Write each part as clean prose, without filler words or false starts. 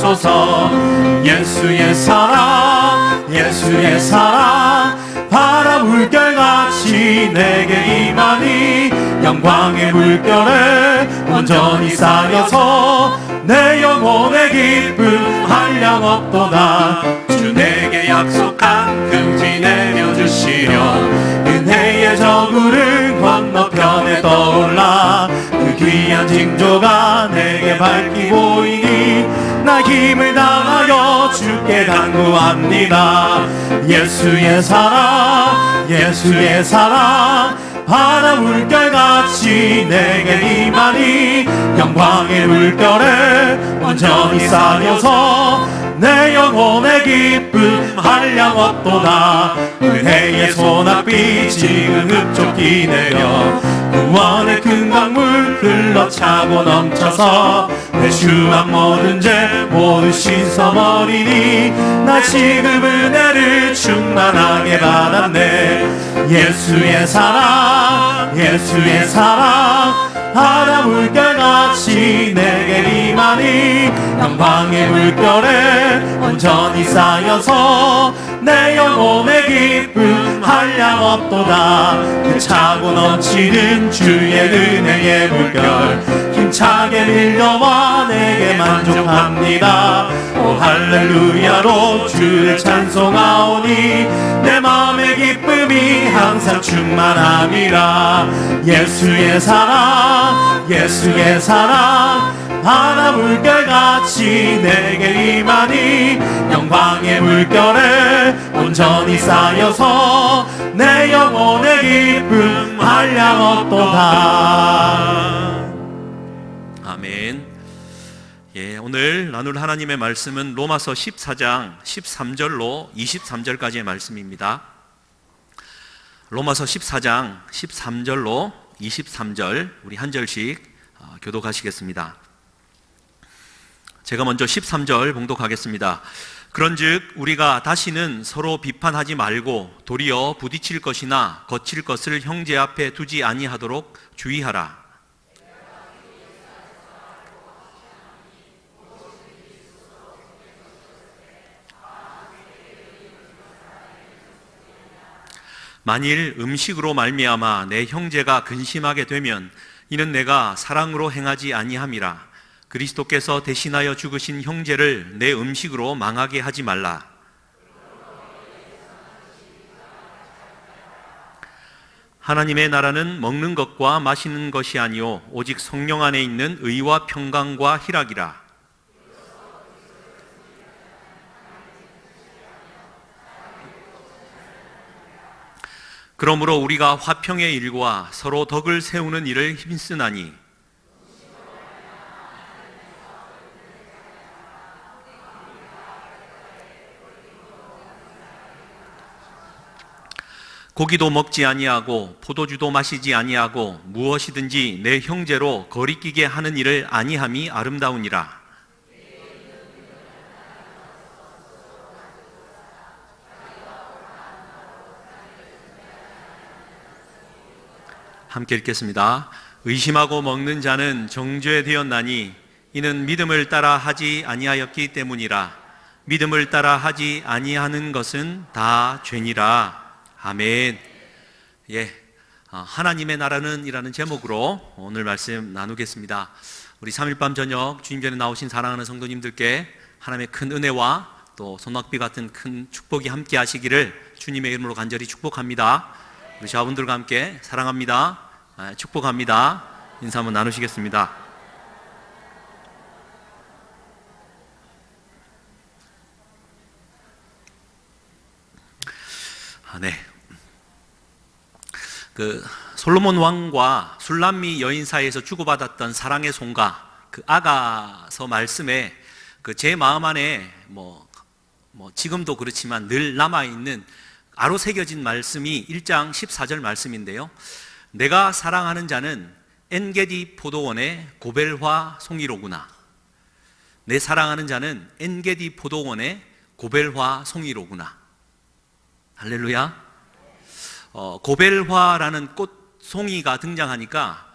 주옵소서. 예수의 사랑 예수의 사랑 바람 물결같이 내게 임하니 영광의 물결에 온전히 쌓여서 내 영혼의 기쁨 한량없도다. 주 내게 약속한 금지 내려주시려 은혜의 저구를 건너편에 떠올라 그 귀한 징조가 내게 밝히 보이니 나 힘을 다하여 주께 간구합니다. 예수의 사랑 예수의 사랑 바람 물결같이 내게 임하니 영광의 물결에 온전히 쌓여서 내 영혼의 기쁨 한량없도다. 은혜의 소낙비 지금 흡족히 내려 구원의 큰 강물 흘러차고 넘쳐서 내 주악 모든 죄 모두 씻어버리니 나 지금 은혜를 충만하게 받았네. 예수의 사랑 예수의 사랑 바람 물결같이 내게 임하니 영광의 물결에 온전히 쌓여서 내 영혼의 기쁨 한량없도다. 그 차고 넘치는 주의 은혜의 물결 힘차게 밀려와 내게 만족합니다. 오 할렐루야로 주를 찬송하오니 내 마음의 기쁨이 항상 충만함이라. 예수의 사랑 예수의 사랑 바람 물결같이 내게 임하니 영광의 물결에 온전히 쌓여서 내 영혼의 기쁨 한량없도다. 아멘. 예, 오늘 나눌 하나님의 말씀은 로마서 14장 13절로 23절까지의 말씀입니다. 로마서 14장 13절로 23절 우리 한 절씩 교독하시겠습니다. 제가 먼저 13절 봉독하겠습니다. 그런즉 우리가 다시는 서로 비판하지 말고 도리어 부딪힐 것이나 거칠 것을 형제 앞에 두지 아니하도록 주의하라. 만일 음식으로 말미암아 내 형제가 근심하게 되면 이는 내가 사랑으로 행하지 아니함이라. 그리스도께서 대신하여 죽으신 형제를 내 음식으로 망하게 하지 말라. 하나님의 나라는 먹는 것과 마시는 것이 아니요 오직 성령 안에 있는 의와 평강과 희락이라. 그러므로 우리가 화평의 일과 서로 덕을 세우는 일을 힘쓰나니 고기도 먹지 아니하고 포도주도 마시지 아니하고 무엇이든지 내 형제로 거리끼게 하는 일을 아니함이 아름다우니라. 함께 읽겠습니다. 의심하고 먹는 자는 정죄되었나니 이는 믿음을 따라 하지 아니하였기 때문이라. 믿음을 따라 하지 아니하는 것은 다 죄니라. 아멘. 예, 하나님의 나라는 이라는 제목으로 오늘 말씀 나누겠습니다. 우리 3일 밤 저녁 주님 전에 나오신 사랑하는 성도님들께 하나님의 큰 은혜와 또 소낙비 같은 큰 축복이 함께 하시기를 주님의 이름으로 간절히 축복합니다. 우리 자분들과 함께 사랑합니다, 축복합니다 인사 한번 나누시겠습니다. 네. 솔로몬 왕과 술람미 여인 사이에서 주고받았던 사랑의 송가, 그 아가서 말씀에 제 마음 안에 지금도 그렇지만 늘 남아있는 아로 새겨진 말씀이 1장 14절 말씀인데요. 내가 사랑하는 자는 엔게디 포도원의 고벨화 송이로구나. 내 사랑하는 자는 엔게디 포도원의 고벨화 송이로구나. 할렐루야. 고벨화라는 꽃송이가 등장하니까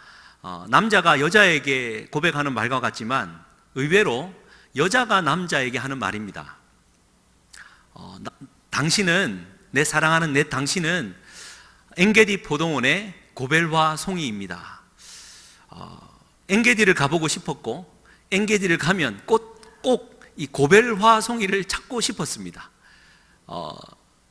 남자가 여자에게 고백하는 말과 같지만 의외로 여자가 남자에게 하는 말입니다. 당신은, 내 사랑하는 내 당신은 엔게디 포도원의 고벨화 송이입니다. 엔게디를 가보고 싶었고, 엔게디를 가면 꼭 이 고벨화 송이를 찾고 싶었습니다.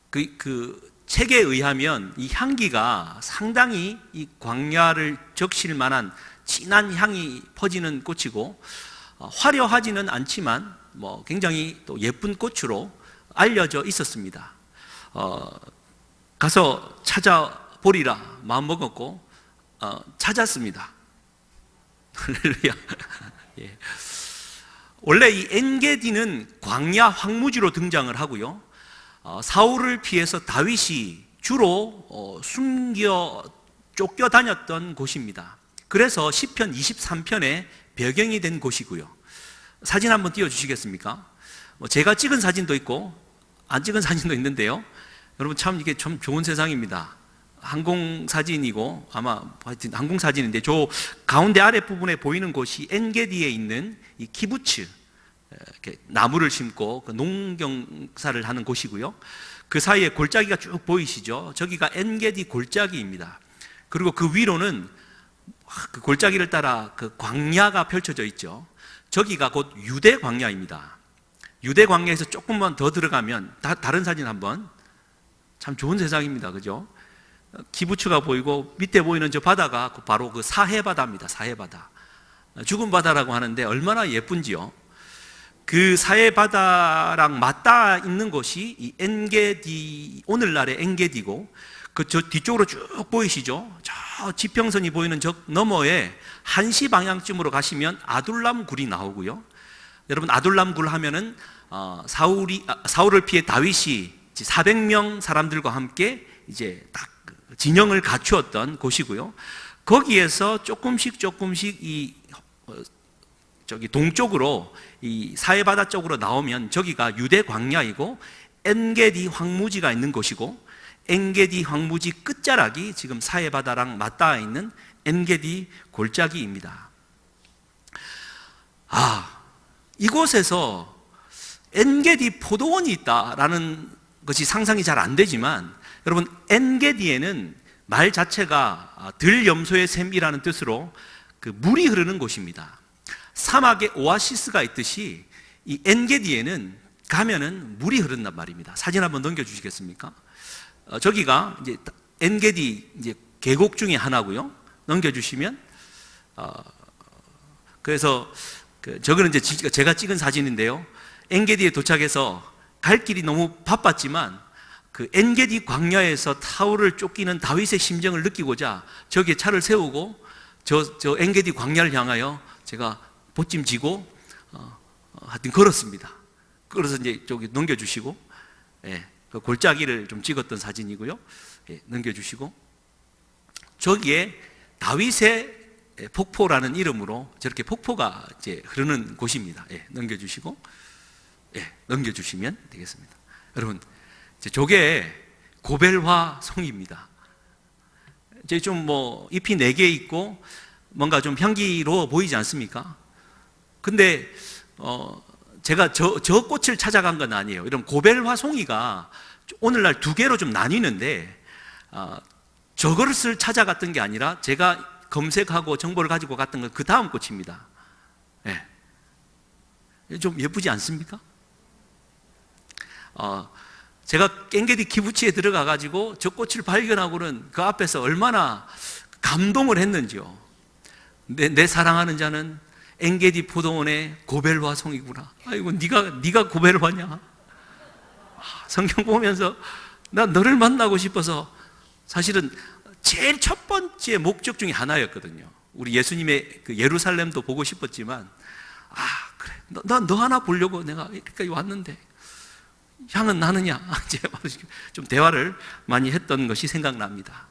그 책에 의하면 이 향기가 상당히 이 광야를 적실 만한 진한 향이 퍼지는 꽃이고, 화려하지는 않지만 굉장히 또 예쁜 꽃으로 알려져 있었습니다. 가서 찾아보리라 마음먹었고 찾았습니다. 할렐루야. 예. 원래 이 엔게디는 광야 황무지로 등장을 하고요, 사울을 피해서 다윗이 주로 숨겨 쫓겨 다녔던 곳입니다. 그래서 시편 23편의 배경이 된 곳이고요. 사진 한번 띄워주시겠습니까? 제가 찍은 사진도 있고 안 찍은 사진도 있는데요, 여러분 참 이게 참 좋은 세상입니다. 항공사진이고, 아마 하여튼 항공사진인데, 저 가운데 아랫부분에 보이는 곳이 엔게디에 있는 이 키부츠, 이렇게 나무를 심고 그 농경사를 하는 곳이고요, 그 사이에 골짜기가 쭉 보이시죠? 저기가 엔게디 골짜기입니다. 그리고 그 위로는 그 골짜기를 따라 그 광야가 펼쳐져 있죠. 저기가 곧 유대 광야입니다. 유대 광야에서 조금만 더 들어가면, 다른 사진 한번, 참 좋은 세상입니다. 그죠? 기부츠가 보이고 밑에 보이는 저 바다가 바로 그 사해바다입니다. 사해바다. 죽은 바다라고 하는데 얼마나 예쁜지요. 그 사해바다랑 맞닿아 있는 곳이 이 엔게디, 오늘날의 엔게디고, 그 저 뒤쪽으로 쭉 보이시죠? 저 지평선이 보이는 저 너머에 한시 방향쯤으로 가시면 아둘람 굴이 나오고요. 여러분 아둘람 굴 하면은 사울을 피해 다윗이 400명 사람들과 함께 이제 딱 진영을 갖추었던 곳이고요. 거기에서 조금씩 이 저기 동쪽으로 이 사해바다 쪽으로 나오면 저기가 유대 광야이고, 엔게디 황무지가 있는 곳이고, 엔게디 황무지 끝자락이 지금 사해바다랑 맞닿아 있는 엔게디 골짜기입니다. 이곳에서 엔게디 포도원이 있다라는 것이 상상이 잘 안 되지만, 여러분 엔게디에는 말 자체가 들염소의 샘이라는 뜻으로 그 물이 흐르는 곳입니다. 사막에 오아시스가 있듯이 이 엔게디에는 가면은 물이 흐른단 말입니다. 사진 한번 넘겨주시겠습니까? 저기가 이제 엔게디 이제 계곡 중에 하나고요. 넘겨주시면, 그래서 저거는 이제 제가 찍은 사진인데요. 엔게디에 도착해서 갈 길이 너무 바빴지만 그 엔게디 광야에서 사울을 쫓기는 다윗의 심정을 느끼고자 저기에 차를 세우고 저 엔게디 광야를 향하여 제가 보찜지고 하여튼 걸었습니다. 그래서 이제 저기 넘겨주시고, 예, 그 골짜기를 좀 찍었던 사진이고요. 예, 넘겨주시고, 저기에 다윗의 폭포라는 이름으로 저렇게 폭포가 이제 흐르는 곳입니다. 예, 넘겨주시고, 예, 넘겨주시면 되겠습니다. 여러분, 저게 고벨화 송이입니다. 이제 좀 잎이 4개 있고 뭔가 좀 향기로워 보이지 않습니까? 근데 제가 저 꽃을 찾아간 건 아니에요. 이런 고벨화 송이가 오늘날 2개로 좀 나뉘는데, 저것을 찾아갔던 게 아니라 제가 검색하고 정보를 가지고 갔던 건 그 다음 꽃입니다. 예. 좀 예쁘지 않습니까? 제가 엔게디 키부츠에 들어가 가지고 저 꽃을 발견하고는 그 앞에서 얼마나 감동을 했는지요. 내 사랑하는 자는 엔게디 포도원의 고벨화 송이구나. 아이고, 네가 고벨화냐? 성경 보면서 나 너를 만나고 싶어서 사실은 제일 첫 번째 목적 중에 하나였거든요. 우리 예수님의 그 예루살렘도 보고 싶었지만, 그래, 너 하나 보려고 내가 여기까지 왔는데 향은 나느냐? 제가 좀 대화를 많이 했던 것이 생각납니다.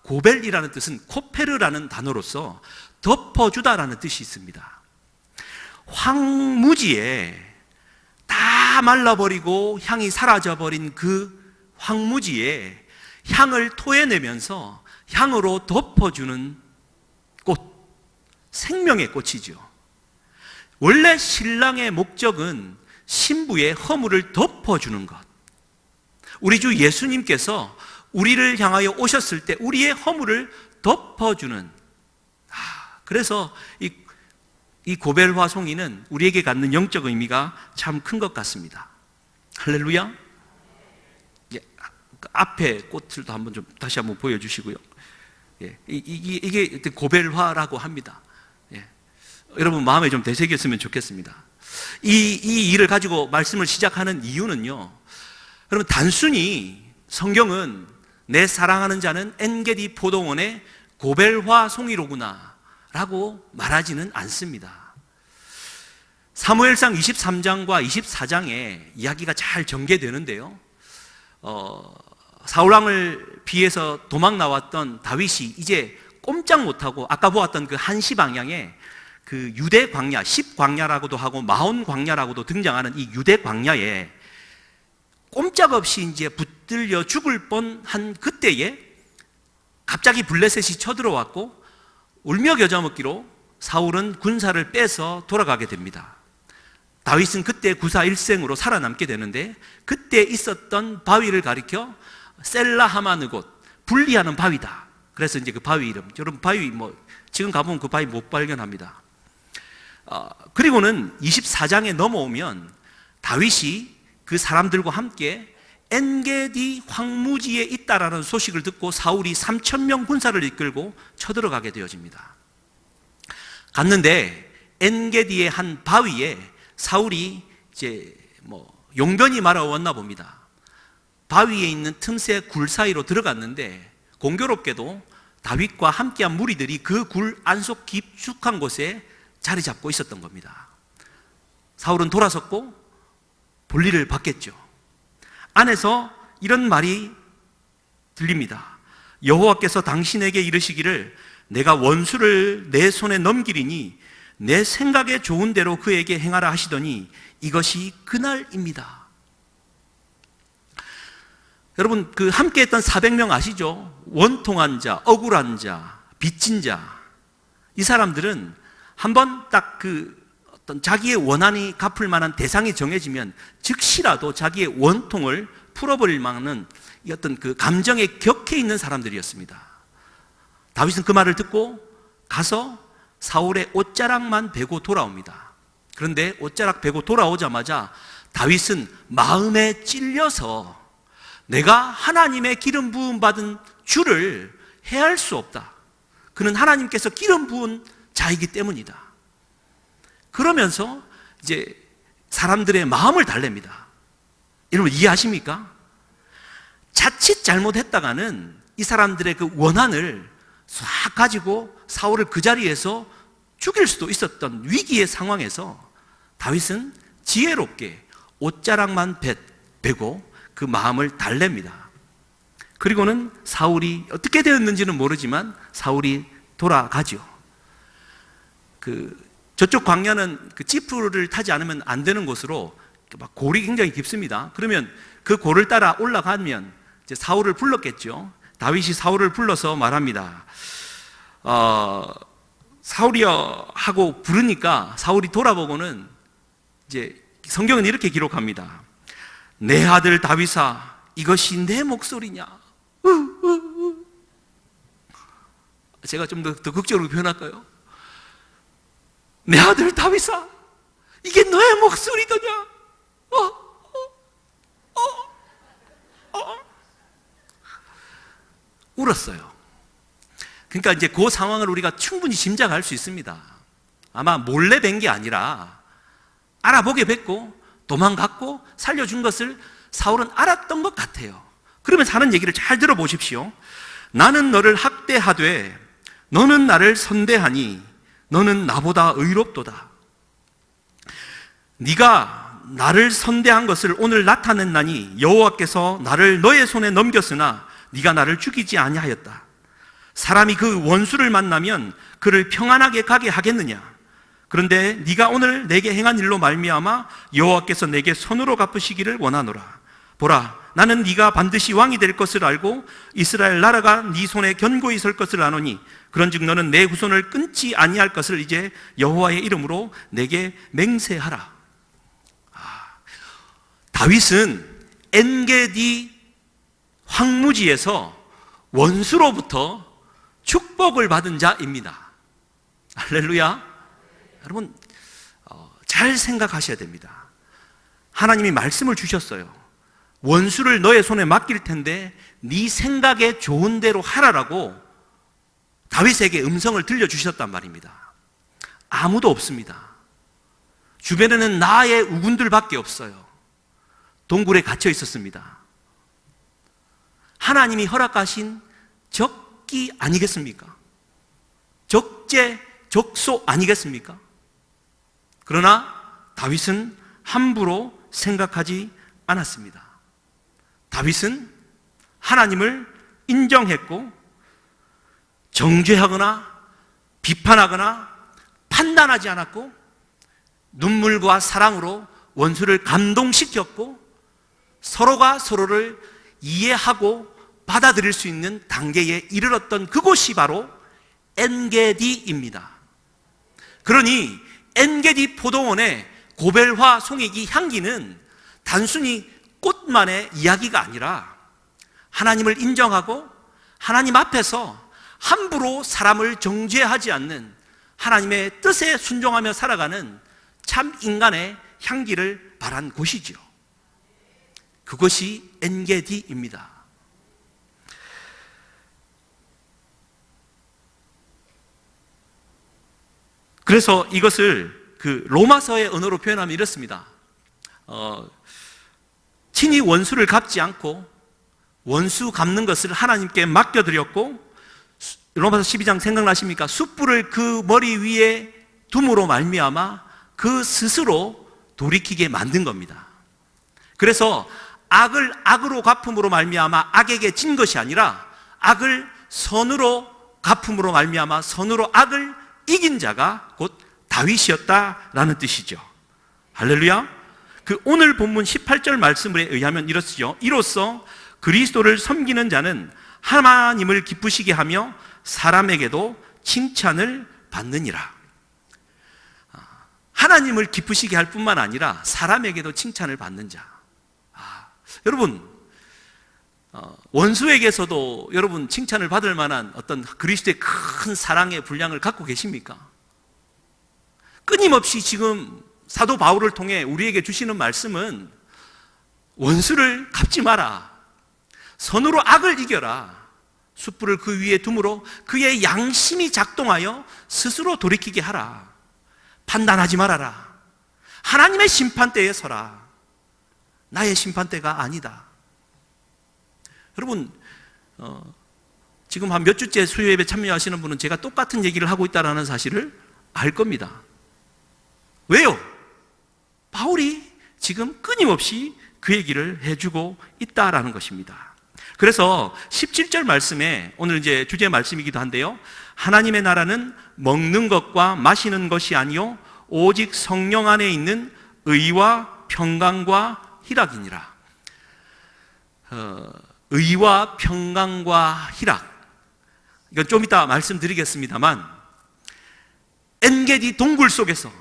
고벨이라는 뜻은 코페르라는 단어로서 덮어주다라는 뜻이 있습니다. 황무지에 다 말라버리고 향이 사라져버린 그 황무지에 향을 토해내면서 향으로 덮어주는 꽃, 생명의 꽃이죠. 원래 신랑의 목적은 신부의 허물을 덮어주는 것. 우리 주 예수님께서 우리를 향하여 오셨을 때 우리의 허물을 덮어주는, 그래서 이 고벨화 송이는 우리에게 갖는 영적 의미가 참 큰 것 같습니다. 할렐루야. 앞에 꽃을 한번 좀 다시 한번 보여주시고요. 이게 고벨화라고 합니다. 여러분 마음에 좀 되새겼으면 좋겠습니다. 이 일을 가지고 말씀을 시작하는 이유는요, 여러분 단순히 성경은 내 사랑하는 자는 엔게디 포도원의 고벨화 송이로구나 라고 말하지는 않습니다. 사무엘상 23장과 24장에 이야기가 잘 전개되는데요, 사울왕을 피해서 도망 나왔던 다윗이 이제 꼼짝 못하고 아까 보았던 그 한시 방향에 그 유대 광야, 10광야라고도 하고 마온 광야라고도 등장하는 이 유대 광야에 꼼짝없이 이제 붙들려 죽을 뻔한 그때에 갑자기 블레셋이 쳐들어왔고 울며 겨자 먹기로 사울은 군사를 빼서 돌아가게 됩니다. 다윗은 그때 구사일생으로 살아남게 되는데, 그때 있었던 바위를 가리켜 셀라하마느곳, 분리하는 바위다. 그래서 이제 그 바위 이름, 여러분 바위 지금 가보면 그 바위 못 발견합니다. 그리고는 24장에 넘어오면 다윗이 그 사람들과 함께 엔게디 황무지에 있다라는 소식을 듣고 사울이 3,000명 군사를 이끌고 쳐들어가게 되어집니다. 갔는데 엔게디의 한 바위에 사울이 이제 용변이 말아왔나 봅니다. 바위에 있는 틈새 굴 사이로 들어갔는데 공교롭게도 다윗과 함께한 무리들이 그 굴 안속 깊숙한 곳에 자리 잡고 있었던 겁니다. 사울은 돌아섰고 볼일을 봤겠죠. 안에서 이런 말이 들립니다. 여호와께서 당신에게 이르시기를 내가 원수를 내 손에 넘기리니 내 생각에 좋은 대로 그에게 행하라 하시더니 이것이 그날입니다. 여러분 그 함께했던 400명 아시죠? 원통한 자, 억울한 자, 빚진 자, 이 사람들은 한번 딱 어떤 자기의 원한이 갚을 만한 대상이 정해지면 즉시라도 자기의 원통을 풀어버릴 만한 어떤 그 감정에 격해 있는 사람들이었습니다. 다윗은 그 말을 듣고 가서 사울의 옷자락만 베고 돌아옵니다. 그런데 옷자락 베고 돌아오자마자 다윗은 마음에 찔려서 내가 하나님의 기름 부음 받은 주를 해할 수 없다. 그는 하나님께서 기름 부은 자이기 때문이다. 그러면서 이제 사람들의 마음을 달랩니다. 여러분 이해하십니까? 자칫 잘못했다가는 이 사람들의 그 원한을 싹 가지고 사울을 그 자리에서 죽일 수도 있었던 위기의 상황에서 다윗은 지혜롭게 옷자락만 베고 그 마음을 달랩니다. 그리고는 사울이 어떻게 되었는지는 모르지만 사울이 돌아가죠. 저쪽 광야는 그 지프를 타지 않으면 안 되는 곳으로 막 골이 굉장히 깊습니다. 그러면 그 골을 따라 올라가면 이제 사울을 불렀겠죠. 다윗이 사울을 불러서 말합니다. 사울이여 하고 부르니까 사울이 돌아보고는 이제 성경은 이렇게 기록합니다. 내 아들 다윗아, 이것이 내 목소리냐? 제가 좀 더 극적으로 표현할까요? 내 아들 다윗아, 이게 너의 목소리더냐? 울었어요. 그러니까 이제 그 상황을 우리가 충분히 짐작할 수 있습니다. 아마 몰래 뵌 게 아니라 알아보게 뵀고 도망갔고 살려준 것을 사울은 알았던 것 같아요. 그러면서 하는 얘기를 잘 들어보십시오. 나는 너를 학대하되 너는 나를 선대하니 너는 나보다 의롭도다. 네가 나를 선대한 것을 오늘 나타냈나니 여호와께서 나를 너의 손에 넘겼으나 네가 나를 죽이지 아니하였다. 사람이 그 원수를 만나면 그를 평안하게 가게 하겠느냐? 그런데 네가 오늘 내게 행한 일로 말미암아 여호와께서 내게 손으로 갚으시기를 원하노라. 보라, 나는 네가 반드시 왕이 될 것을 알고 이스라엘 나라가 네 손에 견고히 설 것을 아노니 그런즉 너는 내 후손을 끊지 아니할 것을 이제 여호와의 이름으로 내게 맹세하라. 다윗은 엔게디 황무지에서 원수로부터 축복을 받은 자입니다. 할렐루야. 여러분 잘 생각하셔야 됩니다. 하나님이 말씀을 주셨어요. 원수를 너의 손에 맡길 텐데 네 생각에 좋은 대로 하라라고 다윗에게 음성을 들려주셨단 말입니다. 아무도 없습니다. 주변에는 나의 우군들밖에 없어요. 동굴에 갇혀 있었습니다. 하나님이 허락하신 적기 아니겠습니까? 적재, 적소 아니겠습니까? 그러나 다윗은 함부로 생각하지 않았습니다. 다윗은 하나님을 인정했고 정죄하거나 비판하거나 판단하지 않았고 눈물과 사랑으로 원수를 감동시켰고 서로가 서로를 이해하고 받아들일 수 있는 단계에 이르렀던 그곳이 바로 엔게디입니다. 그러니 엔게디 포도원의 고벨화 송이기 향기는 단순히 꽃만의 이야기가 아니라 하나님을 인정하고 하나님 앞에서 함부로 사람을 정죄하지 않는 하나님의 뜻에 순종하며 살아가는 참 인간의 향기를 발한 곳이죠. 그것이 엔게디입니다. 그래서 이것을 그 로마서의 언어로 표현하면 이렇습니다. 친히 원수를 갚지 않고 원수 갚는 것을 하나님께 맡겨드렸고, 로마서 12장 생각나십니까? 숯불을 그 머리 위에 둠으로 말미암아 그 스스로 돌이키게 만든 겁니다. 그래서 악을 악으로 갚음으로 말미암아 악에게 진 것이 아니라 악을 선으로 갚음으로 말미암아 선으로 악을 이긴 자가 곧 다윗이었다라는 뜻이죠. 할렐루야. 그 오늘 본문 18절 말씀에 의하면 이렇죠. 이로써 그리스도를 섬기는 자는 하나님을 기쁘시게 하며 사람에게도 칭찬을 받느니라. 하나님을 기쁘시게 할 뿐만 아니라 사람에게도 칭찬을 받는 자. 여러분, 원수에게서도 여러분 칭찬을 받을 만한 어떤 그리스도의 큰 사랑의 분량을 갖고 계십니까? 끊임없이 지금 사도 바울을 통해 우리에게 주시는 말씀은 원수를 갚지 마라, 선으로 악을 이겨라, 숯불을 그 위에 둠으로 그의 양심이 작동하여 스스로 돌이키게 하라, 판단하지 말아라, 하나님의 심판대에 서라, 나의 심판대가 아니다. 여러분, 지금 한 몇 주째 수요예배 참여하시는 분은 제가 똑같은 얘기를 하고 있다는 사실을 알 겁니다. 왜요? 바울이 지금 끊임없이 그 얘기를 해주고 있다라는 것입니다. 그래서 17절 말씀에, 오늘 이제 주제 말씀이기도 한데요, 하나님의 나라는 먹는 것과 마시는 것이 아니요 오직 성령 안에 있는 의와 평강과 희락이니라. 의와 평강과 희락, 이건 좀 이따 말씀드리겠습니다만, 엔게디 동굴 속에서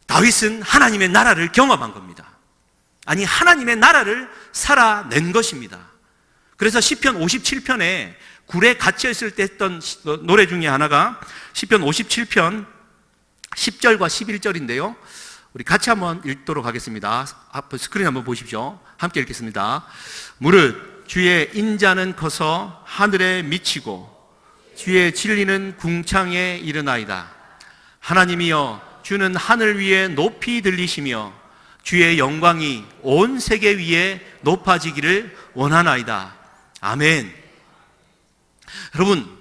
다윗은 하나님의 나라를 경험한 겁니다. 아니, 하나님의 나라를 살아낸 것입니다. 그래서 시편 57편에 굴에 갇혀있을 때 했던 노래 중에 하나가 시편 57편 10절과 11절인데요 우리 같이 한번 읽도록 하겠습니다. 앞 스크린 한번 보십시오. 함께 읽겠습니다. 무릇 주의 인자는 커서 하늘에 미치고 주의 진리는 궁창에 이르나이다. 하나님이여, 주는 하늘 위에 높이 들리시며 주의 영광이 온 세계 위에 높아지기를 원하나이다. 아멘. 여러분,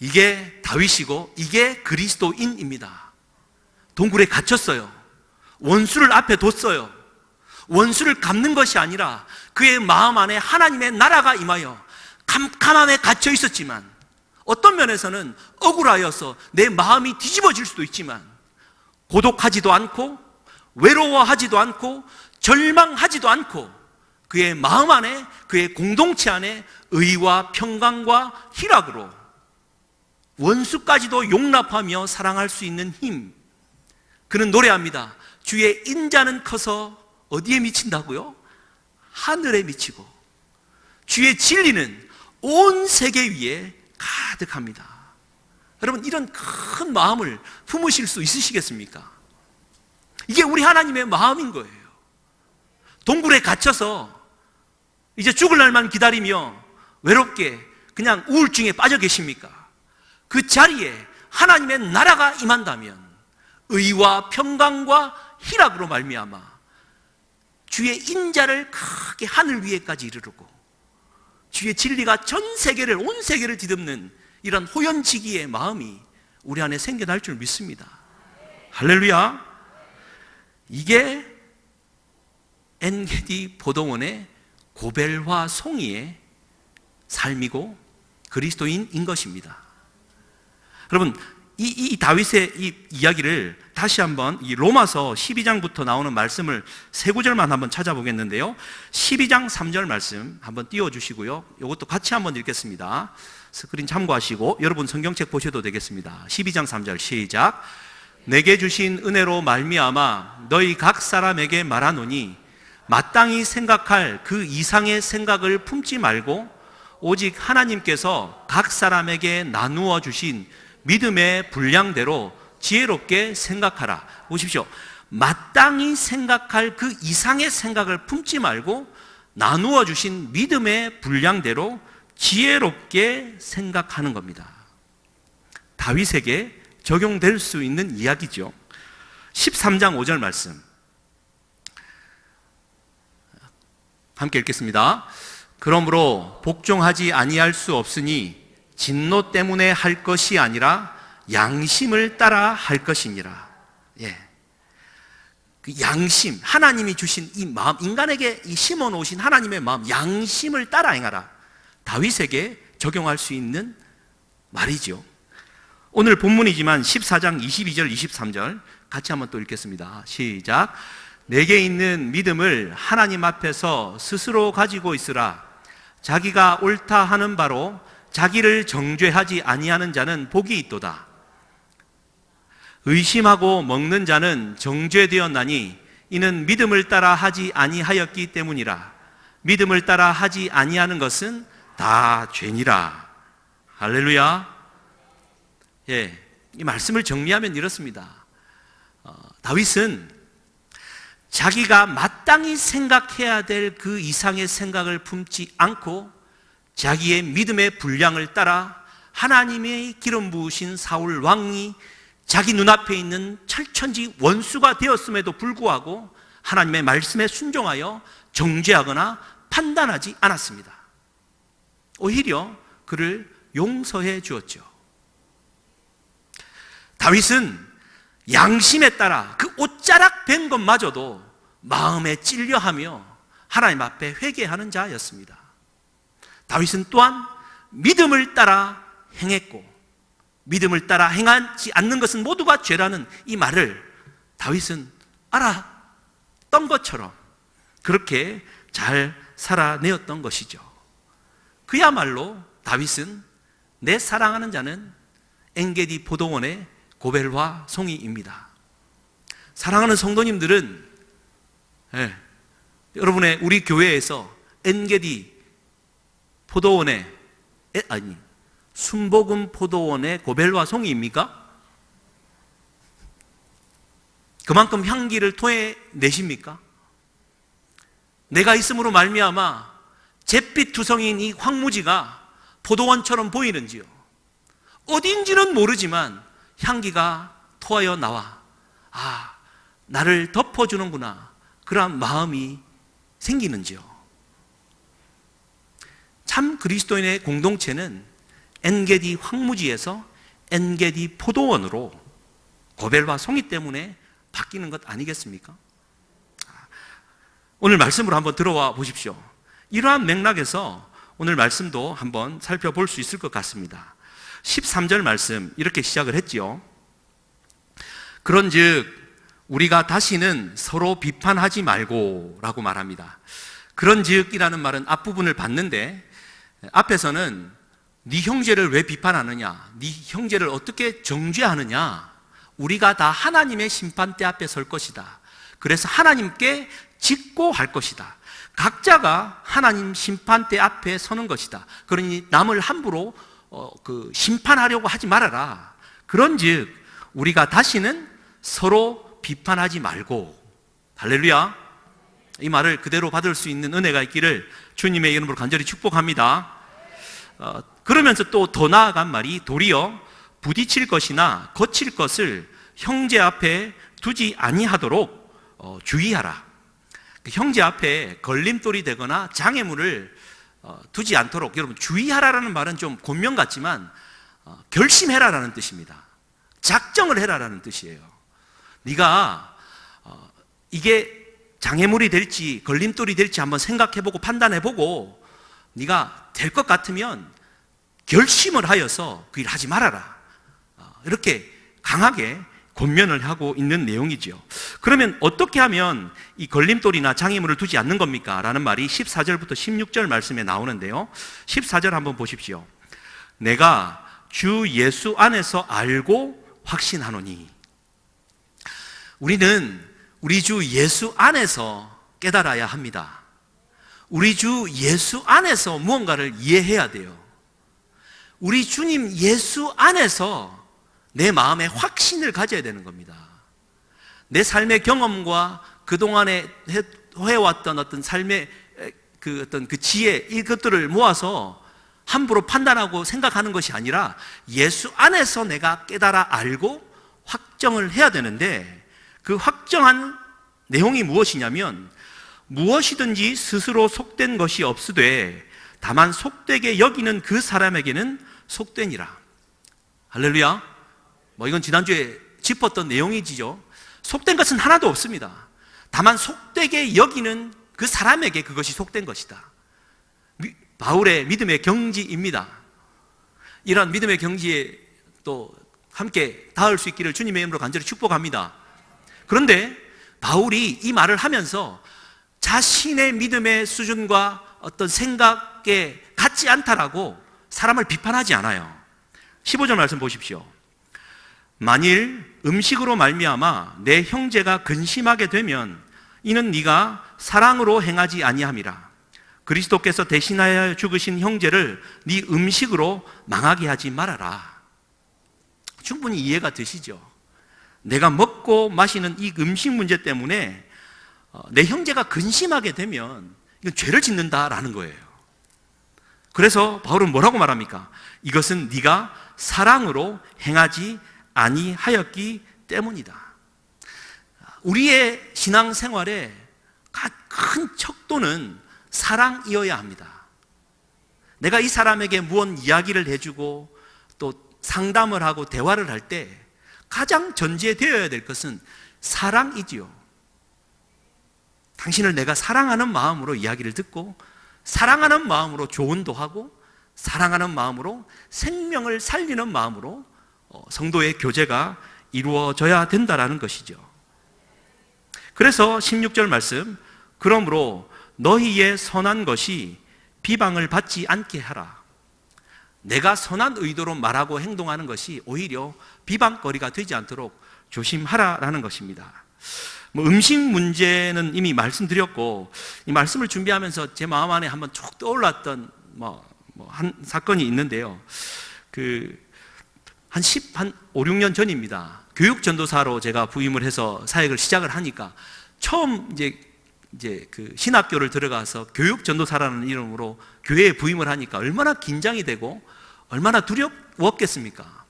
이게 다윗이고 이게 그리스도인입니다. 동굴에 갇혔어요. 원수를 앞에 뒀어요. 원수를 갚는 것이 아니라 그의 마음 안에 하나님의 나라가 임하여 캄캄함에 갇혀 있었지만, 어떤 면에서는 억울하여서 내 마음이 뒤집어질 수도 있지만, 고독하지도 않고 외로워하지도 않고 절망하지도 않고 그의 마음 안에, 그의 공동체 안에 의와 평강과 희락으로 원수까지도 용납하며 사랑할 수 있는 힘. 그는 노래합니다. 주의 인자는 커서 어디에 미친다고요? 하늘에 미치고 주의 진리는 온 세계 위에 가득합니다. 여러분, 이런 큰 마음을 품으실 수 있으시겠습니까? 이게 우리 하나님의 마음인 거예요. 동굴에 갇혀서 이제 죽을 날만 기다리며 외롭게 그냥 우울증에 빠져 계십니까? 그 자리에 하나님의 나라가 임한다면 의와 평강과 희락으로 말미암아 주의 인자를 크게 하늘 위에까지 이르르고 주의 진리가 전 세계를, 온 세계를 뒤덮는 이런 호연지기의 마음이 우리 안에 생겨날 줄 믿습니다. 할렐루야. 이게 엔게디 포도원의 고벨화 송이의 삶이고 그리스도인인 것입니다. 여러분, 이 다윗의 이 이야기를 다시 한번 이 로마서 12장부터 나오는 말씀을 세 구절만 한번 찾아보겠는데요. 12장 3절 말씀 한번 띄워주시고요. 이것도 같이 한번 읽겠습니다. 스크린 참고하시고 여러분 성경책 보셔도 되겠습니다. 12장 3절 시작. 내게 주신 은혜로 말미암아 너희 각 사람에게 말하노니 마땅히 생각할 그 이상의 생각을 품지 말고 오직 하나님께서 각 사람에게 나누어 주신 믿음의 분량대로 지혜롭게 생각하라. 보십시오. 마땅히 생각할 그 이상의 생각을 품지 말고 나누어 주신 믿음의 분량대로 지혜롭게 생각하는 겁니다. 다윗에게 적용될 수 있는 이야기죠. 13장 5절 말씀 함께 읽겠습니다. 그러므로 복종하지 아니할 수 없으니 진노 때문에 할 것이 아니라 양심을 따라 할 것이니라. 예. 그 양심, 하나님이 주신 이 마음, 인간에게 이 심어 놓으신 하나님의 마음, 양심을 따라 행하라. 다윗에게 적용할 수 있는 말이죠. 오늘 본문이지만 14장 22절, 23절 같이 한번 또 읽겠습니다. 시작. 내게 있는 믿음을 하나님 앞에서 스스로 가지고 있으라. 자기가 옳다 하는 바로 자기를 정죄하지 아니하는 자는 복이 있도다. 의심하고 먹는 자는 정죄되었나니 이는 믿음을 따라 하지 아니하였기 때문이라. 믿음을 따라 하지 아니하는 것은 다 죄니라. 할렐루야. 예, 이 말씀을 정리하면 이렇습니다. 다윗은 자기가 마땅히 생각해야 될 그 이상의 생각을 품지 않고 자기의 믿음의 분량을 따라 하나님의 기름 부으신 사울 왕이 자기 눈앞에 있는 철천지 원수가 되었음에도 불구하고 하나님의 말씀에 순종하여 정죄하거나 판단하지 않았습니다. 오히려 그를 용서해 주었죠. 다윗은 양심에 따라 그 옷자락 벤 것마저도 마음에 찔려하며 하나님 앞에 회개하는 자였습니다. 다윗은 또한 믿음을 따라 행했고 믿음을 따라 행하지 않는 것은 모두가 죄라는 이 말을 다윗은 알았던 것처럼 그렇게 잘 살아내었던 것이죠. 그야말로 다윗은 내 사랑하는 자는 엔게디 포도원의 고벨화 송이입니다. 사랑하는 성도님들은 여러분의 우리 교회에서 엔게디 포도원의 순복음 포도원의 고벨화 송이입니까? 그만큼 향기를 토해내십니까? 내가 있음으로 말미암아 잿빛 투성인 이 황무지가 포도원처럼 보이는지요? 어딘지는 모르지만 향기가 토하여 나와 나를 덮어주는구나 그런 마음이 생기는지요? 참 그리스도인의 공동체는 엔게디 황무지에서 엔게디 포도원으로 고벨화 송이 때문에 바뀌는 것 아니겠습니까? 오늘 말씀으로 한번 들어와 보십시오. 이러한 맥락에서 오늘 말씀도 한번 살펴볼 수 있을 것 같습니다. 13절 말씀 이렇게 시작을 했지요. 그런즉 우리가 다시는 서로 비판하지 말고 라고 말합니다. 그런즉이라는 말은 앞부분을 봤는데 앞에서는 네 형제를 왜 비판하느냐, 네 형제를 어떻게 정죄하느냐, 우리가 다 하나님의 심판대 앞에 설 것이다. 그래서 하나님께 직고할 것이다. 각자가 하나님 심판대 앞에 서는 것이다. 그러니 남을 함부로 심판하려고 하지 말아라. 그런즉 우리가 다시는 서로 비판하지 말고, 할렐루야, 이 말을 그대로 받을 수 있는 은혜가 있기를 주님의 이름으로 간절히 축복합니다. 그러면서 또 더 나아간 말이 도리어 부딪힐 것이나 거칠 것을 형제 앞에 두지 아니하도록 주의하라. 형제 앞에 걸림돌이 되거나 장애물을 두지 않도록, 여러분, 주의하라라는 말은 좀 권면 같지만 결심해라라는 뜻입니다. 작정을 해라라는 뜻이에요. 네가 이게 장애물이 될지 걸림돌이 될지 한번 생각해보고 판단해보고 네가 될 것 같으면 결심을 하여서 그 일 하지 말아라. 이렇게 강하게 권면을 하고 있는 내용이죠. 그러면 어떻게 하면 이 걸림돌이나 장애물을 두지 않는 겁니까? 라는 말이 14절부터 16절 말씀에 나오는데요. 14절 한번 보십시오. 내가 주 예수 안에서 알고 확신하노니. 우리는 우리 주 예수 안에서 깨달아야 합니다. 우리 주 예수 안에서 무언가를 이해해야 돼요. 우리 주님 예수 안에서 내 마음에 확신을 가져야 되는 겁니다. 내 삶의 경험과 그동안에 해왔던 어떤 삶의 그 지혜, 이것들을 모아서 함부로 판단하고 생각하는 것이 아니라 예수 안에서 내가 깨달아 알고 확정을 해야 되는데, 그 확정한 내용이 무엇이냐면 무엇이든지 스스로 속된 것이 없으되 다만 속되게 여기는 그 사람에게는 속되니라. 할렐루야. 이건 지난주에 짚었던 내용이지요. 속된 것은 하나도 없습니다. 다만 속되게 여기는 그 사람에게 그것이 속된 것이다. 바울의 믿음의 경지입니다. 이러한 믿음의 경지에 또 함께 닿을 수 있기를 주님의 이름으로 간절히 축복합니다. 그런데 바울이 이 말을 하면서 자신의 믿음의 수준과 어떤 생각에 같지 않다라고 사람을 비판하지 않아요. 15절 말씀 보십시오. 만일 음식으로 말미암아 내 형제가 근심하게 되면 이는 네가 사랑으로 행하지 아니함이라. 그리스도께서 대신하여 죽으신 형제를 네 음식으로 망하게 하지 말아라. 충분히 이해가 되시죠? 내가 먹고 마시는 이 음식 문제 때문에 내 형제가 근심하게 되면 이건 죄를 짓는다라는 거예요. 그래서 바울은 뭐라고 말합니까? 이것은 네가 사랑으로 행하지 아니하였기 때문이다. 우리의 신앙생활의 큰 척도는 사랑이어야 합니다. 내가 이 사람에게 무언 이야기를 해주고 또 상담을 하고 대화를 할 때 가장 전제되어야 될 것은 사랑이지요. 당신을 내가 사랑하는 마음으로 이야기를 듣고, 사랑하는 마음으로 조언도 하고, 사랑하는 마음으로 생명을 살리는 마음으로 성도의 교제가 이루어져야 된다라는 것이죠. 그래서 16절 말씀, 그러므로 너희의 선한 것이 비방을 받지 않게 하라. 내가 선한 의도로 말하고 행동하는 것이 오히려 비방거리가 되지 않도록 조심하라라는 것입니다. 음식 문제는 이미 말씀드렸고, 이 말씀을 준비하면서 제 마음 안에 한번 쭉 떠올랐던 한 사건이 있는데요. 한 5, 6년 전입니다. 교육전도사로 제가 부임을 해서 사역을 시작을 하니까 처음 이제 신학교를 들어가서 교육전도사라는 이름으로 교회에 부임을 하니까 얼마나 긴장이 되고 얼마나 두려웠겠습니까?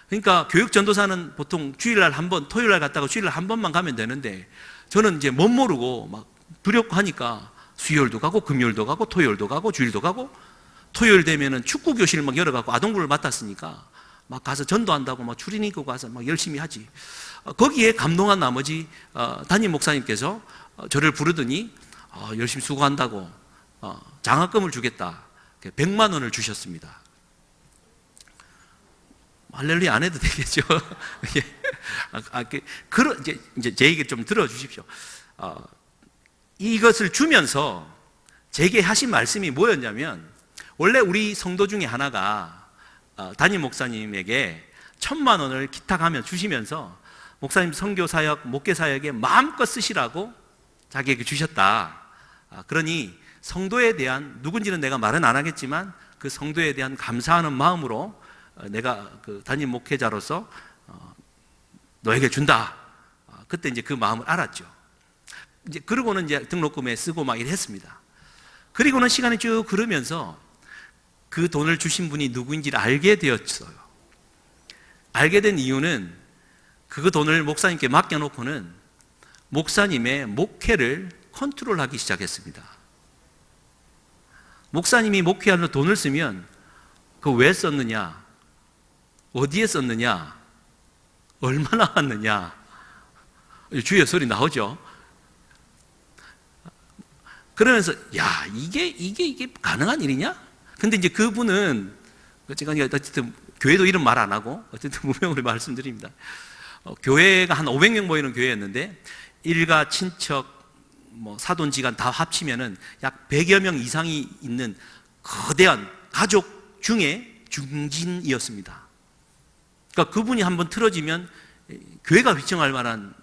그러니까 교육전도사는 보통 주일날 한 번, 토요일날 갔다가 주일날 한 번만 가면 되는데, 저는 이제 못 모르고 막 두렵고 하니까 수요일도 가고 금요일도 가고 토요일도 가고 주일도 가고, 토요일 되면은 축구 교실을 막 열어갖고 아동부를 맡았으니까 막 가서 전도한다고 막 추린 입고 가서 막 열심히 하지. 거기에 감동한 나머지 담임 목사님께서 저를 부르더니 열심히 수고한다고 장학금을 주겠다, 100만 원을 주셨습니다. 할렐루야 안 해도 되겠죠. 이제 제 얘기 좀 들어주십시오. 이것을 주면서 제게 하신 말씀이 뭐였냐면, 원래 우리 성도 중에 하나가 담임 목사님에게 1,000만 원을 기탁하며 주시면서 목사님 선교사역, 목회사역에 마음껏 쓰시라고 자기에게 주셨다. 그러니 성도에 대한, 누군지는 내가 말은 안 하겠지만 그 성도에 대한 감사하는 마음으로 내가 그 담임 목회자로서 너에게 준다. 그때 이제 그 마음을 알았죠. 이제 그러고는 이제 등록금에 쓰고 막 이랬습니다. 그리고는 시간이 쭉 흐르면서 그 돈을 주신 분이 누구인지를 알게 되었어요. 알게 된 이유는 그 돈을 목사님께 맡겨놓고는 목사님의 목회를 컨트롤하기 시작했습니다. 목사님이 목회하는 돈을 쓰면 그거 왜 썼느냐, 어디에 썼느냐, 얼마나 왔느냐, 주위에 소리 나오죠. 그러면서 야, 이게 가능한 일이냐? 근데 이제 그분은 어쨌든 교회도 이름 말 안 하고 어쨌든 무명으로 말씀드립니다. 교회가 한 500명 모이는 교회였는데 일가 친척 사돈지간 다 합치면은 약 100여 명 이상이 있는 거대한 가족 중에 중진이었습니다. 그러니까 그분이 한번 틀어지면 교회가 휘청할 만한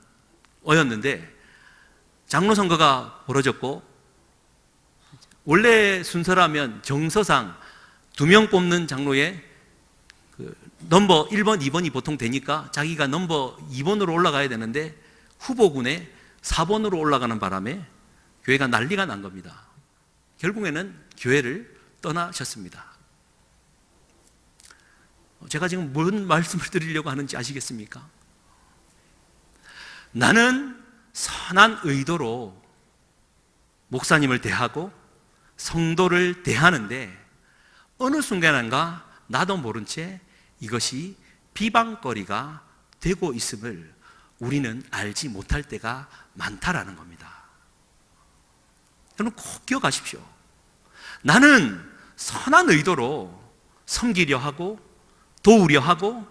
어였는데, 장로 선거가 벌어졌고 원래 순서라면 정서상 2명 뽑는 장로에 넘버 1번, 2번이 보통 되니까 자기가 넘버 2번으로 올라가야 되는데 후보군에 4번으로 올라가는 바람에 교회가 난리가 난 겁니다. 결국에는 교회를 떠나셨습니다. 제가 지금 뭔 말씀을 드리려고 하는지 아시겠습니까? 나는 선한 의도로 목사님을 대하고 성도를 대하는데 어느 순간인가 나도 모른 채 이것이 비방거리가 되고 있음을 우리는 알지 못할 때가 많다라는 겁니다. 여러분 꼭 기억하십시오. 나는 선한 의도로 섬기려 하고 도우려 하고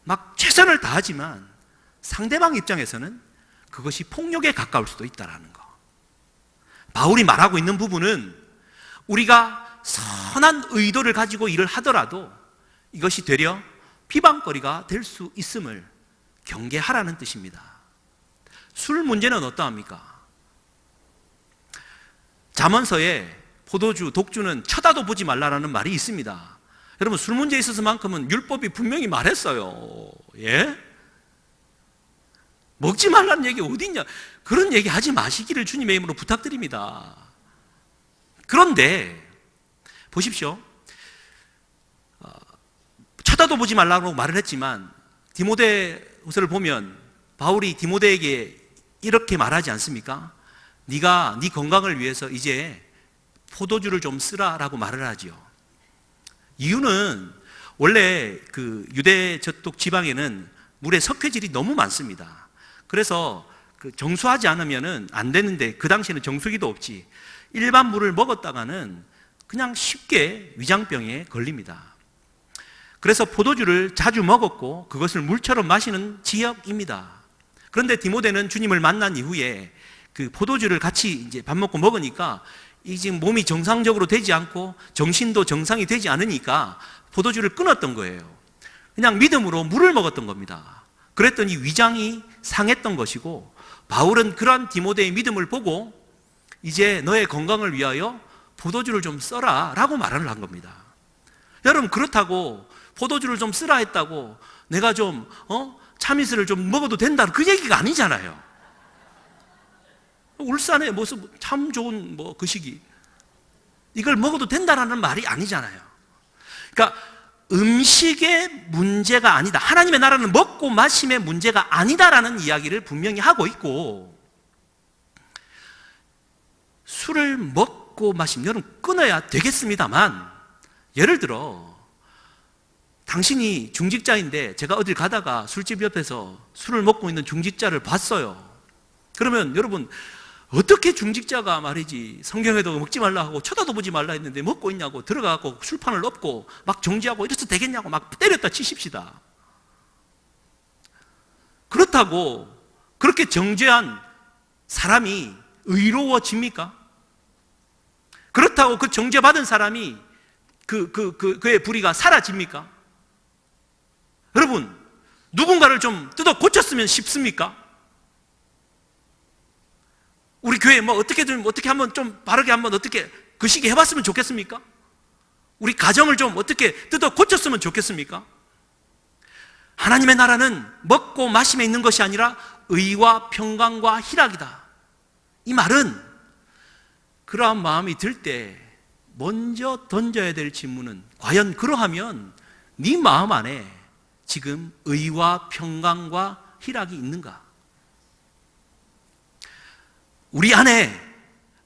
막 최선을 다하지만 상대방 입장에서는 그것이 폭력에 가까울 수도 있다는 거. 바울이 말하고 있는 부분은 우리가 선한 의도를 가지고 일을 하더라도 이것이 되려 비방거리가 될 수 있음을 경계하라는 뜻입니다. 술 문제는 어떠합니까? 잠언서에 포도주, 독주는 쳐다도 보지 말라라는 말이 있습니다. 여러분 술 문제에 있어서만큼은 율법이 분명히 말했어요. 예? 먹지 말라는 얘기 어디 있냐? 그런 얘기 하지 마시기를 주님의 이름으로 부탁드립니다. 그런데 보십시오. 쳐다도 보지 말라고 말을 했지만 디모데후서를 보면 바울이 디모데에게 이렇게 말하지 않습니까? 네가 네 건강을 위해서 이제 포도주를 좀 쓰라라고 말을 하지요. 이유는 원래 그 유대 저쪽 지방에는 물의 석회질이 너무 많습니다. 그래서 정수하지 않으면은 안 되는데 그 당시에는 정수기도 없지. 일반 물을 먹었다가는 그냥 쉽게 위장병에 걸립니다. 그래서 포도주를 자주 먹었고 그것을 물처럼 마시는 지역입니다. 그런데 디모데는 주님을 만난 이후에 그 포도주를 같이 이제 밥 먹고 먹으니까 이 지금 몸이 정상적으로 되지 않고 정신도 정상이 되지 않으니까 포도주를 끊었던 거예요. 그냥 믿음으로 물을 먹었던 겁니다. 그랬더니 위장이 상했던 것이고, 바울은 그러한 디모데의 믿음을 보고 이제 너의 건강을 위하여 포도주를 좀 써라 라고 말을 한 겁니다. 여러분 그렇다고 포도주를 좀 쓰라 했다고 내가 좀 참이슬을 좀 먹어도 된다 그 얘기가 아니잖아요. 울산의 모습 참 좋은 그 시기 이걸 먹어도 된다라는 말이 아니잖아요. 그러니까 음식의 문제가 아니다, 하나님의 나라는 먹고 마심의 문제가 아니다라는 이야기를 분명히 하고 있고, 술을 먹고 마시면 여러분 끊어야 되겠습니다만, 예를 들어 당신이 중직자인데 제가 어딜 가다가 술집 옆에서 술을 먹고 있는 중직자를 봤어요. 그러면 여러분 어떻게 중직자가 말이지 성경에도 먹지 말라 하고 쳐다도 보지 말라 했는데 먹고 있냐고 들어가고 술판을 엎고 막 정지하고 이래서 되겠냐고 막 때렸다 치십시다. 그렇다고 그렇게 정죄한 사람이 의로워집니까? 그렇다고 그 정죄받은 사람이 그의 불의가 사라집니까? 여러분, 누군가를 좀 뜯어 고쳤으면 쉽습니까? 우리 교회 뭐 어떻게 한번 좀 바르게 한번 어떻게 그 시기 해봤으면 좋겠습니까? 우리 가정을 좀 어떻게 뜯어 고쳤으면 좋겠습니까? 하나님의 나라는 먹고 마심에 있는 것이 아니라 의와 평강과 희락이다. 이 말은 그러한 마음이 들 때 먼저 던져야 될 질문은, 과연 그러하면 네 마음 안에 지금 의와 평강과 희락이 있는가? 우리 안에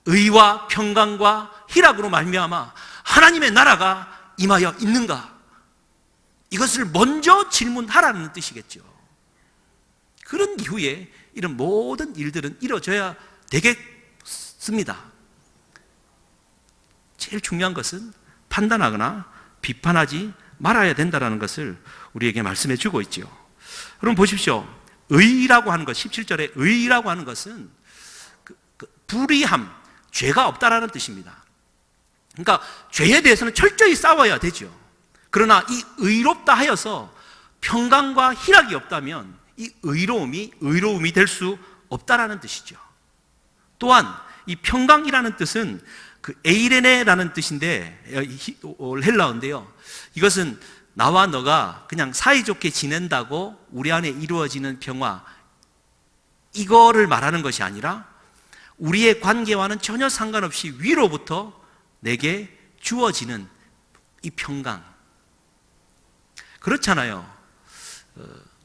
의와 평강과 희락으로 말미암아 하나님의 나라가 임하여 있는가? 이것을 먼저 질문하라는 뜻이겠죠. 그런 이후에 이런 모든 일들은 이루어져야 되겠습니다. 제일 중요한 것은 판단하거나 비판하지 말아야 된다는 것을 우리에게 말씀해 주고 있죠. 여러분 보십시오. 의라고 하는 것, 17절에 의라고 하는 것은 불의함, 죄가 없다라는 뜻입니다. 그러니까 죄에 대해서는 철저히 싸워야 되죠. 그러나 이 의롭다 하여서 평강과 희락이 없다면 이 의로움이 될 수 없다라는 뜻이죠. 또한 이 평강이라는 뜻은 그 에이레네라는 뜻인데, 헬라어인데요. 이것은 나와 너가 그냥 사이좋게 지낸다고 우리 안에 이루어지는 평화, 이거를 말하는 것이 아니라 우리의 관계와는 전혀 상관없이 위로부터 내게 주어지는 이 평강. 그렇잖아요.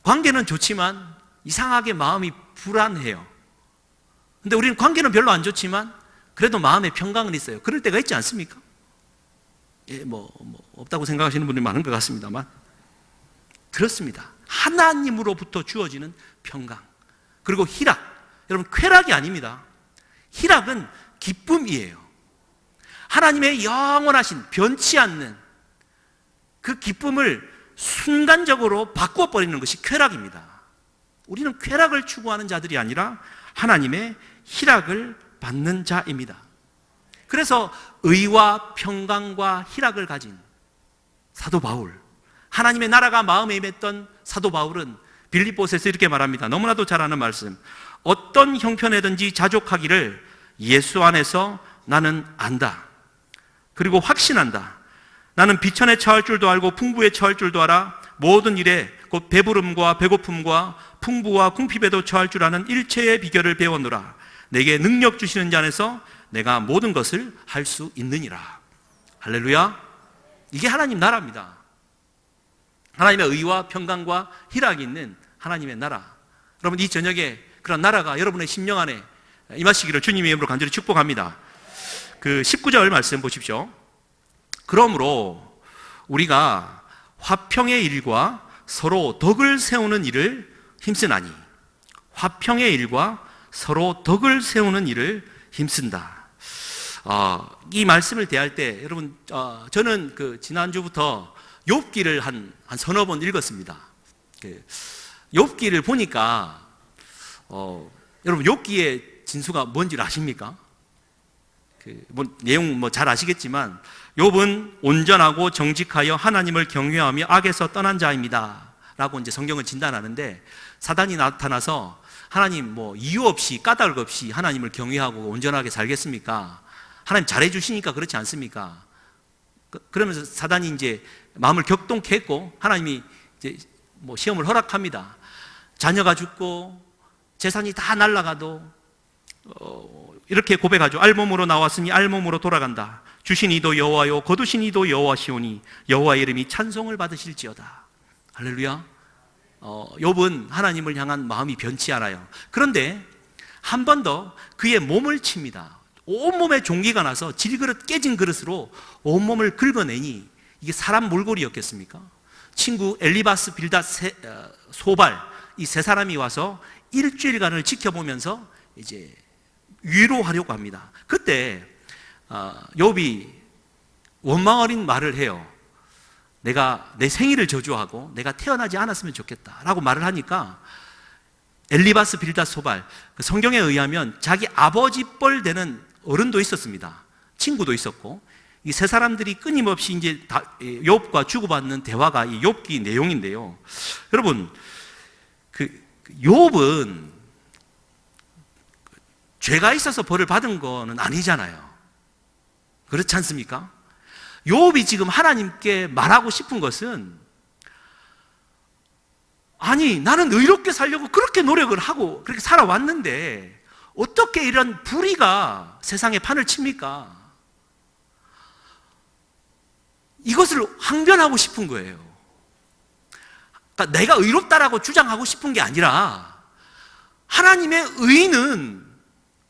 관계는 좋지만 이상하게 마음이 불안해요. 근데 우리는 관계는 별로 안 좋지만 그래도 마음에 평강은 있어요. 그럴 때가 있지 않습니까? 예, 없다고 생각하시는 분들이 많은 것 같습니다만, 그렇습니다. 하나님으로부터 주어지는 평강, 그리고 희락. 여러분, 쾌락이 아닙니다. 희락은 기쁨이에요. 하나님의 영원하신 변치 않는 그 기쁨을 순간적으로 바꿔버리는 것이 쾌락입니다. 우리는 쾌락을 추구하는 자들이 아니라 하나님의 희락을 받는 자입니다. 그래서 의와 평강과 희락을 가진 사도 바울, 하나님의 나라가 마음에 임했던 사도 바울은 빌립보서에서 이렇게 말합니다. 너무나도 잘 아는 말씀. 어떤 형편에든지 자족하기를 예수 안에서 나는 안다. 그리고 확신한다. 나는 비천에 처할 줄도 알고 풍부에 처할 줄도 알아. 모든 일에 곧 배부름과 배고픔과 풍부와 궁핍에도 처할 줄 아는 일체의 비결을 배웠노라. 내게 능력 주시는 자 안에서 내가 모든 것을 할 수 있느니라. 할렐루야. 이게 하나님 나라입니다. 하나님의 의와 평강과 희락이 있는 하나님의 나라. 여러분, 이 저녁에 그런 나라가 여러분의 심령 안에 임하시기를 주님의 이름으로 간절히 축복합니다. 그 19절 말씀 보십시오. 그러므로 우리가 화평의 일과 서로 덕을 세우는 일을 힘쓰나니, 화평의 일과 서로 덕을 세우는 일을 힘쓴다. 이 말씀을 대할 때 여러분, 저는 그 지난주부터 욥기를 한 서너 번 읽었습니다. 욥기를 보니까 여러분, 욥기의 진수가 뭔지 아십니까? 내용 잘 아시겠지만, 욥은 온전하고 정직하여 하나님을 경외하며 악에서 떠난 자입니다 라고 이제 성경을 진단하는데, 사단이 나타나서 하나님 이유 없이 까닭 없이 하나님을 경외하고 온전하게 살겠습니까? 하나님 잘해주시니까 그렇지 않습니까? 그러면서 사단이 이제 마음을 격동케 했고, 하나님이 이제 시험을 허락합니다. 자녀가 죽고 재산이 다 날아가도 이렇게 고백하죠. 알몸으로 나왔으니 알몸으로 돌아간다. 주신 이도 여호와요 거두신 이도 여호와시오니 여호와의 이름이 찬송을 받으실지어다. 할렐루야. 욥은 하나님을 향한 마음이 변치 않아요. 그런데 한 번 더 그의 몸을 칩니다. 온몸에 종기가 나서 질그릇 깨진 그릇으로 온몸을 긁어내니 이게 사람 몰골이었겠습니까? 친구 엘리바스 빌닷 소발, 이 세 사람이 와서 일주일간을 지켜보면서 이제 위로하려고 합니다. 그때 욥이 원망 어린 말을 해요. 내가 내 생일을 저주하고 내가 태어나지 않았으면 좋겠다 라고 말을 하니까, 엘리바스 빌닷 소발, 성경에 의하면 자기 아버지 뻘 되는 어른도 있었습니다. 친구도 있었고, 이 세 사람들이 끊임없이 이제 욥과 주고받는 대화가 이 욥기 내용인데요. 여러분, 욥은 죄가 있어서 벌을 받은 거는 아니잖아요. 그렇지 않습니까? 욥이 지금 하나님께 말하고 싶은 것은, 아니, 나는 의롭게 살려고 그렇게 노력을 하고 그렇게 살아왔는데 어떻게 이런 불의가 세상에 판을 칩니까? 이것을 항변하고 싶은 거예요. 그러니까 내가 의롭다라고 주장하고 싶은 게 아니라, 하나님의 의는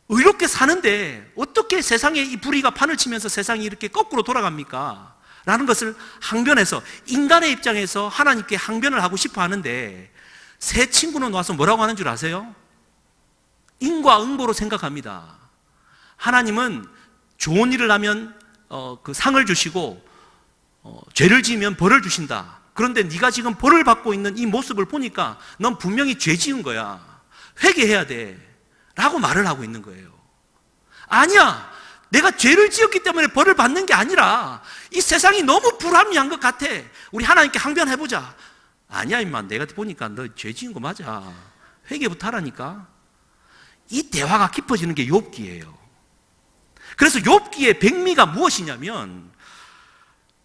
의롭게 사는데 어떻게 세상에 이 불의가 판을 치면서 세상이 이렇게 거꾸로 돌아갑니까? 라는 것을 항변해서, 인간의 입장에서 하나님께 항변을 하고 싶어 하는데, 세 친구는 와서 뭐라고 하는 줄 아세요? 인과응보로 생각합니다. 하나님은 좋은 일을 하면 그 상을 주시고, 죄를 지으면 벌을 주신다. 그런데 네가 지금 벌을 받고 있는 이 모습을 보니까 넌 분명히 죄 지은 거야. 회개해야 돼. 라고 말을 하고 있는 거예요. 아니야, 내가 죄를 지었기 때문에 벌을 받는 게 아니라 이 세상이 너무 불합리한 것 같아. 우리 하나님께 항변해보자. 아니야 임마, 내가 보니까 너 죄 지은 거 맞아. 회개부터 하라니까. 이 대화가 깊어지는 게 욥기예요. 그래서 욥기의 백미가 무엇이냐면,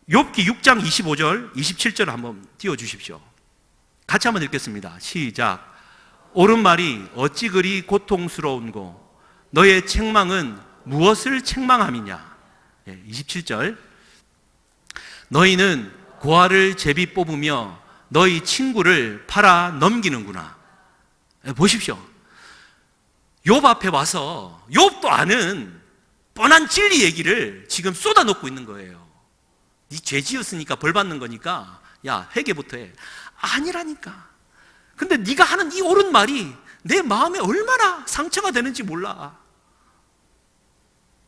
욥기 6장 25절, 27절 한번 띄워주십시오. 같이 한번 읽겠습니다. 시작. 옳은 말이 어찌 그리 고통스러운고, 너의 책망은 무엇을 책망함이냐. 27절. 너희는 고아를 제비 뽑으며 너희 친구를 팔아 넘기는구나. 보십시오. 욥 앞에 와서 욥도 아는 뻔한 진리 얘기를 지금 쏟아놓고 있는 거예요. 네 죄 지었으니까 벌 받는 거니까 야, 회개부터 해. 아니라니까. 근데 네가 하는 이 옳은 말이 내 마음에 얼마나 상처가 되는지 몰라.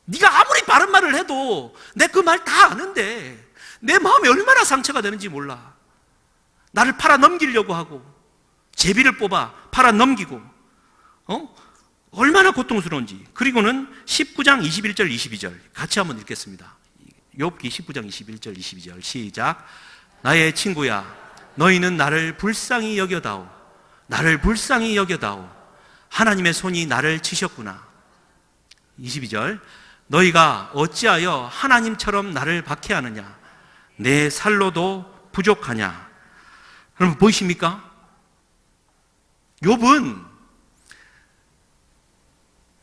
네가 아무리 바른 말을 해도 내 그 말 다 아는데 내 마음에 얼마나 상처가 되는지 몰라. 나를 팔아 넘기려고 하고, 제비를 뽑아 팔아 넘기고, 얼마나 고통스러운지. 그리고는 19장 21절 22절 같이 한번 읽겠습니다. 욥기 19장 21절 22절 시작. 나의 친구야, 너희는 나를 불쌍히 여겨다오. 나를 불쌍히 여겨다오. 하나님의 손이 나를 치셨구나. 22절. 너희가 어찌하여 하나님처럼 나를 박해하느냐. 내 살로도 부족하냐. 여러분 보이십니까? 욥은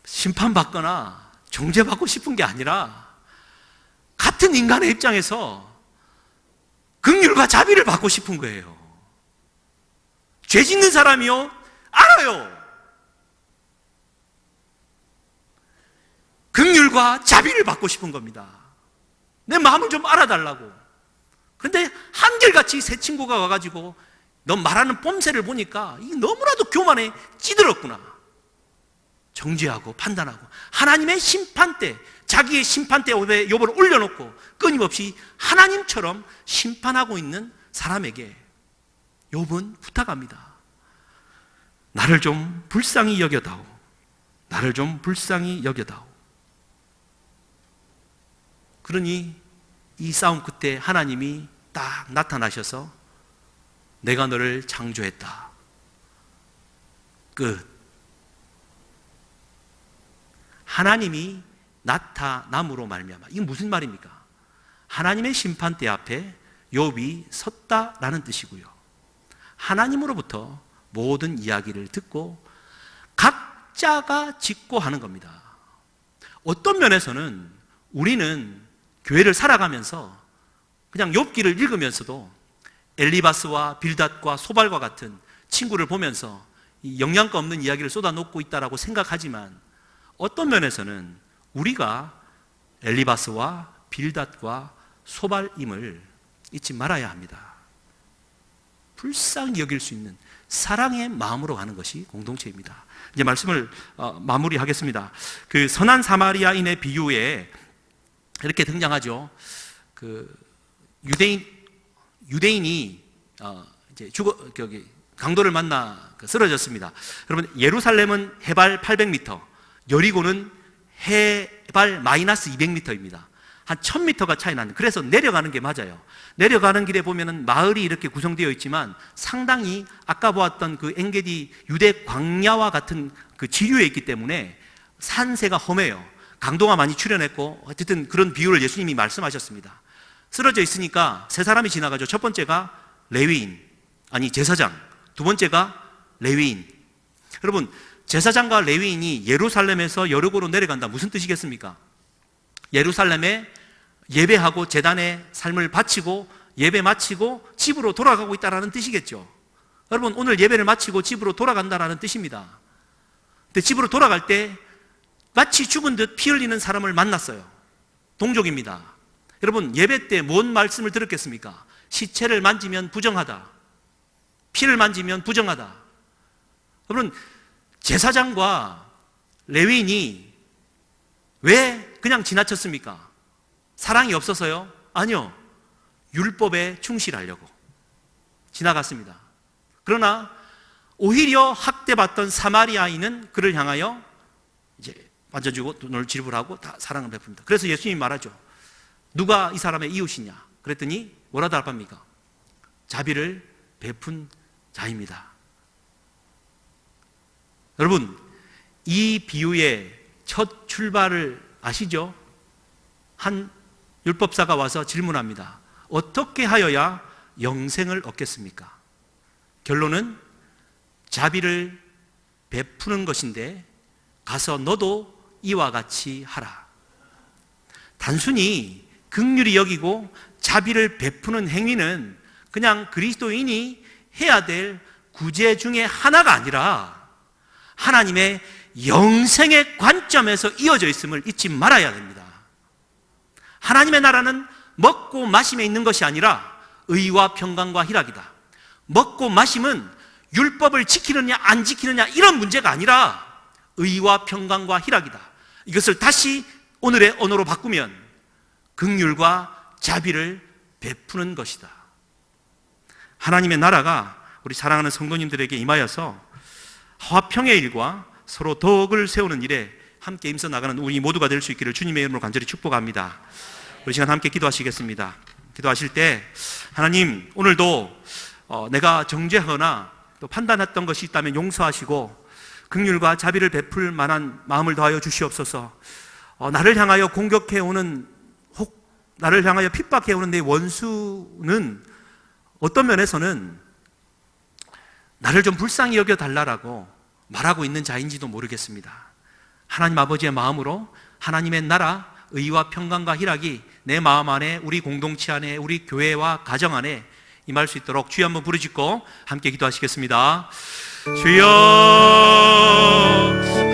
심판받거나 정죄받고 싶은 게 아니라, 같은 인간의 입장에서 긍휼과 자비를 받고 싶은 거예요. 죄 짓는 사람이요, 알아요. 긍휼과 자비를 받고 싶은 겁니다. 내 마음을 좀 알아달라고. 근데 한결같이 새 친구가 와가지고 너 말하는 뽐새를 보니까 이게 너무나도 교만에 찌들었구나. 정죄하고 판단하고 하나님의 심판대, 자기의 심판대 옆에 욥을 올려놓고 끊임없이 하나님처럼 심판하고 있는 사람에게 욥은 부탁합니다. 나를 좀 불쌍히 여겨다오. 나를 좀 불쌍히 여겨다오. 그러니 이 싸움 끝에 하나님이 딱 나타나셔서 내가 너를 창조했다. 끝. 하나님이 나타남으로 말미암아. 이게 무슨 말입니까? 하나님의 심판대 앞에 욥이 섰다라는 뜻이고요. 하나님으로부터 모든 이야기를 듣고 각자가 짓고 하는 겁니다. 어떤 면에서는 우리는 교회를 살아가면서 그냥 욥기를 읽으면서도 엘리바스와 빌닷과 소발과 같은 친구를 보면서 이 영양가 없는 이야기를 쏟아놓고 있다라고 생각하지만, 어떤 면에서는 우리가 엘리바스와 빌닷과 소발임을 잊지 말아야 합니다. 불쌍히 여길 수 있는 사랑의 마음으로 가는 것이 공동체입니다. 이제 말씀을 마무리하겠습니다. 그 선한 사마리아인의 비유에 이렇게 등장하죠. 그 유대인이 이제 강도를 만나 쓰러졌습니다. 여러분, 예루살렘은 해발 800m, 여리고는 해발 마이너스 200m입니다. 한 1000m가 차이 나는, 그래서 내려가는 게 맞아요. 내려가는 길에 보면은 마을이 이렇게 구성되어 있지만 상당히 아까 보았던 그 엔게디 유대 광야와 같은 그 지류에 있기 때문에 산세가 험해요. 강도가 많이 출현했고, 어쨌든 그런 비유를 예수님이 말씀하셨습니다. 쓰러져 있으니까 세 사람이 지나가죠. 첫 번째가 레위인, 아니 제사장, 두 번째가 레위인. 여러분, 제사장과 레위인이 예루살렘에서 여리고로 내려간다, 무슨 뜻이겠습니까? 예루살렘에 예배하고 제단의 삶을 바치고 예배 마치고 집으로 돌아가고 있다는 뜻이겠죠. 여러분, 오늘 예배를 마치고 집으로 돌아간다는 뜻입니다. 근데 집으로 돌아갈 때 마치 죽은 듯 피 흘리는 사람을 만났어요. 동족입니다. 여러분, 예배 때 뭔 말씀을 들었겠습니까? 시체를 만지면 부정하다, 피를 만지면 부정하다. 여러분, 제사장과 레위인이 왜 그냥 지나쳤습니까? 사랑이 없어서요? 아니요, 율법에 충실하려고 지나갔습니다. 그러나 오히려 학대받던 사마리아인은 그를 향하여 이제 만져주고 돈을 지불하고 다 사랑을 베풉니다. 그래서 예수님이 말하죠. 누가 이 사람의 이웃이냐? 그랬더니 뭐라 답합니까? 자비를 베푼 자입니다. 여러분, 이 비유의 첫 출발을 아시죠? 한 율법사가 와서 질문합니다. 어떻게 하여야 영생을 얻겠습니까? 결론은 자비를 베푸는 것인데 가서 너도 이와 같이 하라. 단순히 긍휼히 여기고 자비를 베푸는 행위는 그냥 그리스도인이 해야 될 구제 중에 하나가 아니라 하나님의 영생의 관점에서 이어져 있음을 잊지 말아야 됩니다. 하나님의 나라는 먹고 마심에 있는 것이 아니라 의와 평강과 희락이다. 먹고 마심은 율법을 지키느냐 안 지키느냐 이런 문제가 아니라 의와 평강과 희락이다. 이것을 다시 오늘의 언어로 바꾸면 긍휼과 자비를 베푸는 것이다. 하나님의 나라가 우리 사랑하는 성도님들에게 임하여서 화평의 일과 서로 덕을 세우는 일에 함께 힘써 나가는 우리 모두가 될 수 있기를 주님의 이름으로 간절히 축복합니다. 우리 시간 함께 기도하시겠습니다. 기도하실 때 하나님, 오늘도 내가 정죄하거나 또 판단했던 것이 있다면 용서하시고 긍휼과 자비를 베풀 만한 마음을 더하여 주시옵소서. 나를 향하여 공격해오는, 혹 나를 향하여 핍박해오는 내 원수는 어떤 면에서는 나를 좀 불쌍히 여겨달라고 말하고 있는 자인지도 모르겠습니다. 하나님 아버지의 마음으로 하나님의 나라, 의와 평강과 희락이 내 마음 안에, 우리 공동체 안에, 우리 교회와 가정 안에 임할 수 있도록 주여 한번 부르짖고 함께 기도하시겠습니다. 주여,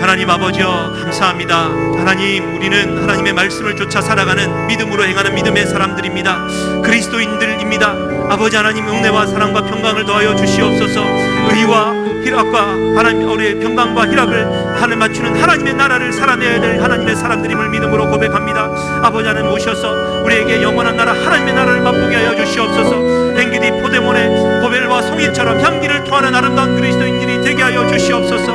하나님 아버지여 감사합니다. 하나님, 우리는 하나님의 말씀을 쫓아 살아가는 믿음으로 행하는 믿음의 사람들입니다. 그리스도인들입니다. 아버지 하나님, 은혜와 사랑과 평강을 더하여 주시옵소서. 의와 희락과 하나님, 우리의 평강과 희락을 하늘 맞추는 하나님의 나라를 살아내야 될 하나님의 사람들임을 믿음으로 고백합니다. 아버지 하나님 오셔서 우리에게 영원한 나라, 하나님의 나라를 맛보게 하여 주시옵소서. 엔게디 포데몬의 고벨과 송이처럼 향기를 토하는 아름다운 그리스도인들이 되게 하여 주시옵소서.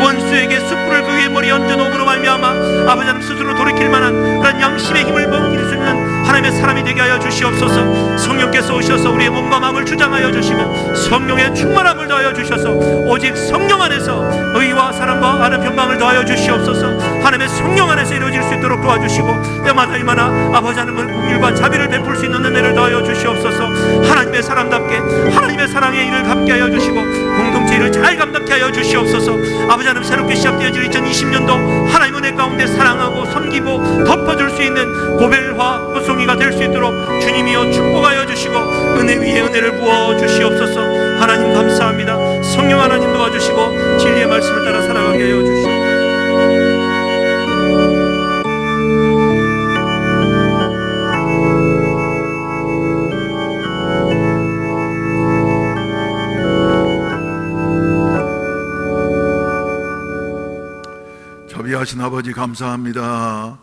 원수에게 숯불을 그 위에 머리 얹어놓음으로 말미암아 아버지 하나님 스스로 돌이킬 만한 그런 양심의 힘을 먹일 수 있는 하나님의 사람이 되게 하여 주시옵소서. 성령께서 오셔서 우리의 몸과 마음을 주장하여 주시고 성령의 충만함을 더하여 주셔서 오직 성령 안에서 의와 사랑과 하나님 평강을 더하여 주시옵소서. 하나님의 성령 안에서 이루어질 수 있도록 도와주시고 때마다 이마나 아버지 하나님을 긍휼과 자비를 베풀 수 있는 은혜를 더하여 주시옵소서. 하나님의 사람답게 하나님의 사랑의 일을 감게 하여 주시고 공동체 일을 잘 감당케 하여 주시옵소서. 아버지 하나님, 새롭게 시작되어질 2020년도 하나님 은혜 가운데 사랑하고 섬기고 덮어줄 수 있는 고벨과 호송이가 될 수 있도록 주님이여 축복하여 주시고 은혜 위에 은혜를 부어 주시옵소서. 하나님 감사합니다. 성령 하나님 도와주시고 진리의 말씀을 따라 살아가게 하여 주시옵소서. 자비하신 아버지 감사합니다.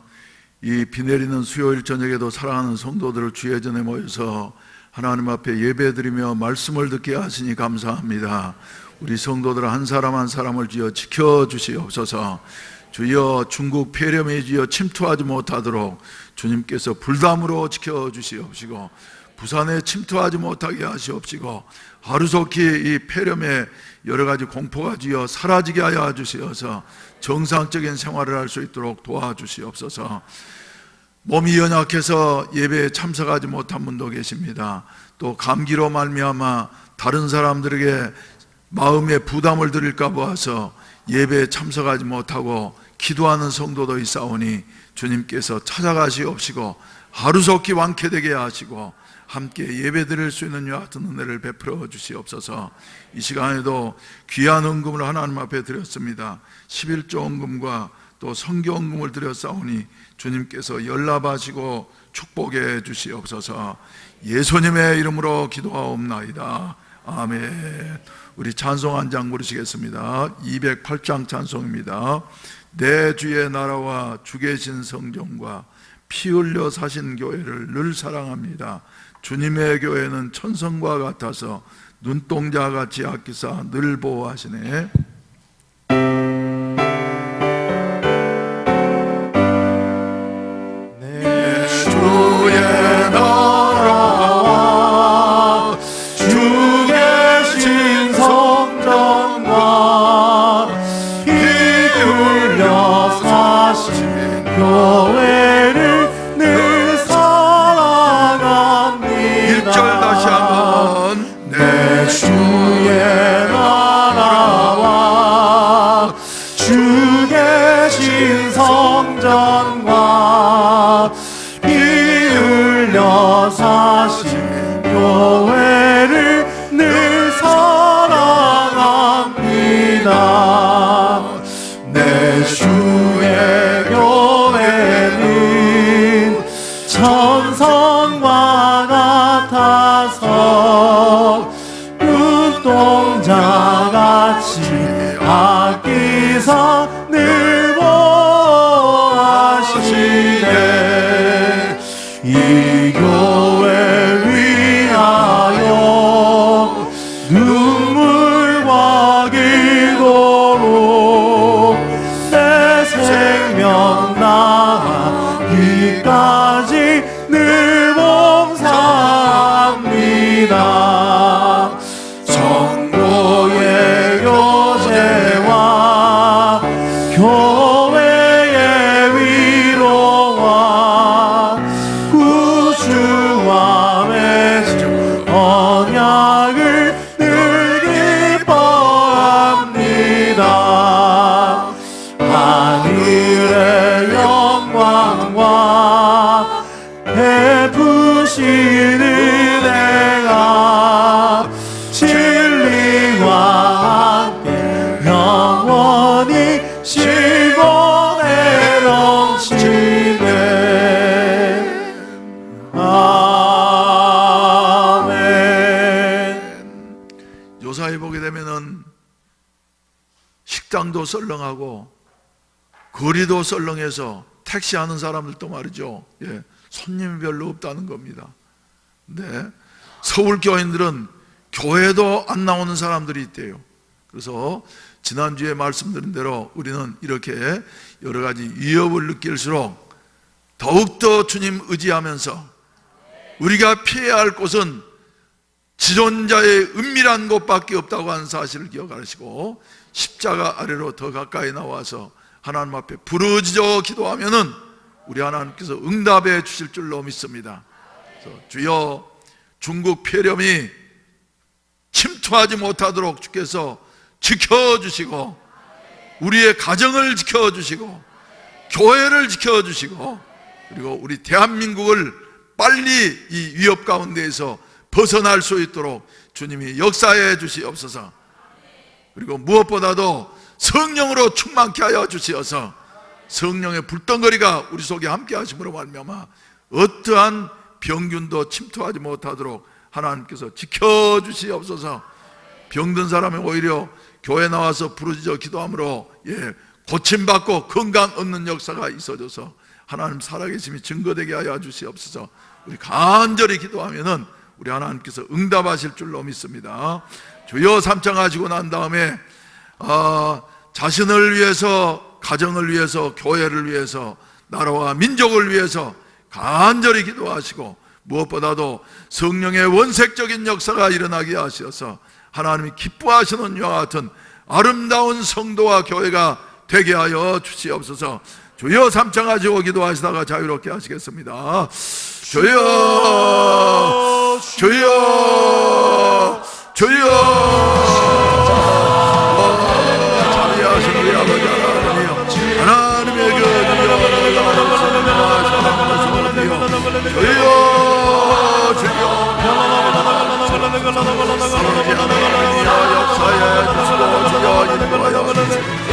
이 비 내리는 수요일 저녁에도 사랑하는 성도들을 주의 전에 모여서 하나님 앞에 예배드리며 말씀을 듣게 하시니 감사합니다. 우리 성도들 한 사람 한 사람을 주여 지켜주시옵소서. 주여 중국 폐렴이 주여 침투하지 못하도록 주님께서 불담으로 지켜주시옵시고 부산에 침투하지 못하게 하시옵시고 하루속히 이 폐렴의 여러 가지 공포가 주여 사라지게 하여 주시어서 정상적인 생활을 할 수 있도록 도와주시옵소서. 몸이 연약해서 예배에 참석하지 못한 분도 계십니다. 또 감기로 말미암아 다른 사람들에게 마음의 부담을 드릴까 봐서 예배에 참석하지 못하고 기도하는 성도도 있사오니 주님께서 찾아가시옵시고 하루속히 완쾌되게 하시고 함께 예배드릴 수 있는 이와 같은 은혜를 베풀어 주시옵소서. 이 시간에도 귀한 헌금을 하나님 앞에 드렸습니다. 11조 헌금과 또 성교 헌금을 드렸사오니 주님께서 연락하시고 축복해 주시옵소서. 예수님의 이름으로 기도하옵나이다. 아멘. 우리 찬송 한 장 부르시겠습니다. 208장 찬송입니다. 내 주의 나라와 주 계신 성전과 피 흘려 사신 교회를 늘 사랑합니다. 주님의 교회는 천성과 같아서 눈동자같이 아끼사 늘 보호하시네. 내 주의 나라와 주 계신 성전과 피 흘려 사신 교회를 늘 사랑합니다. 1절 다시 한번. 내 주의 나라와 주 계신 성전과 피 흘려 사신 교회를 늘 사랑합니다. 내 주의 교회는 천성과 같아서 눈동자같이 아끼사 늘 보호하시네. 이 교회 위하여 눈물과 기도로 내 생명 나가기까지 늘 봉사합니다. 성도의 교제와 교회의 위로와 구주와 맺은 언약을 늘 기뻐합니다. 하늘의 영광과 베푸시는 은혜가 진리와 함께 영원히 시온에 넘치네. 아멘. 요사이 보게 되면은 식당도 썰렁하고 거리도 썰렁해서 택시하는 사람들도 말이죠. 손님이 별로 없다는 겁니다. 근데 서울 교인들은 교회도 안 나오는 사람들이 있대요. 그래서 지난주에 말씀드린 대로 우리는 이렇게 여러 가지 위협을 느낄수록 더욱더 주님 의지하면서 우리가 피해야 할 곳은 지존자의 은밀한 곳밖에 없다고 하는 사실을 기억하시고 십자가 아래로 더 가까이 나와서 하나님 앞에 부르짖어 기도하면은 우리 하나님께서 응답해 주실 줄로 믿습니다. 그래서 주여 중국 폐렴이 침투하지 못하도록 주께서 지켜주시고 우리의 가정을 지켜주시고 교회를 지켜주시고 그리고 우리 대한민국을 빨리 이 위협 가운데에서 벗어날 수 있도록 주님이 역사해 주시옵소서. 그리고 무엇보다도 성령으로 충만케 하여 주시어서 성령의 불덩거리가 우리 속에 함께 하심으로 말미암아 어떠한 병균도 침투하지 못하도록 하나님께서 지켜주시옵소서. 병든 사람이 오히려 교회 나와서 부르짖어 기도함으로 고침받고 건강 얻는 역사가 있어져서 하나님 살아계심이 증거되게 하여 주시옵소서. 우리 간절히 기도하면은 우리 하나님께서 응답하실 줄로 믿습니다. 주여 삼창하시고 난 다음에 자신을 위해서 가정을 위해서, 교회를 위해서, 나라와 민족을 위해서 간절히 기도하시고, 무엇보다도 성령의 원색적인 역사가 일어나게 하셔서 하나님이 기뻐하시는 이와 같은 아름다운 성도와 교회가 되게 하여 주시옵소서. 주여 삼창하시고 기도하시다가 자유롭게 하시겠습니다. 주여, 주여, 주여. 자비하신 우리 아버지 하나님의 그 주여, 주여, 아버지 하나님이여 역사에 주시고 주여 인도하여 주시옵소서.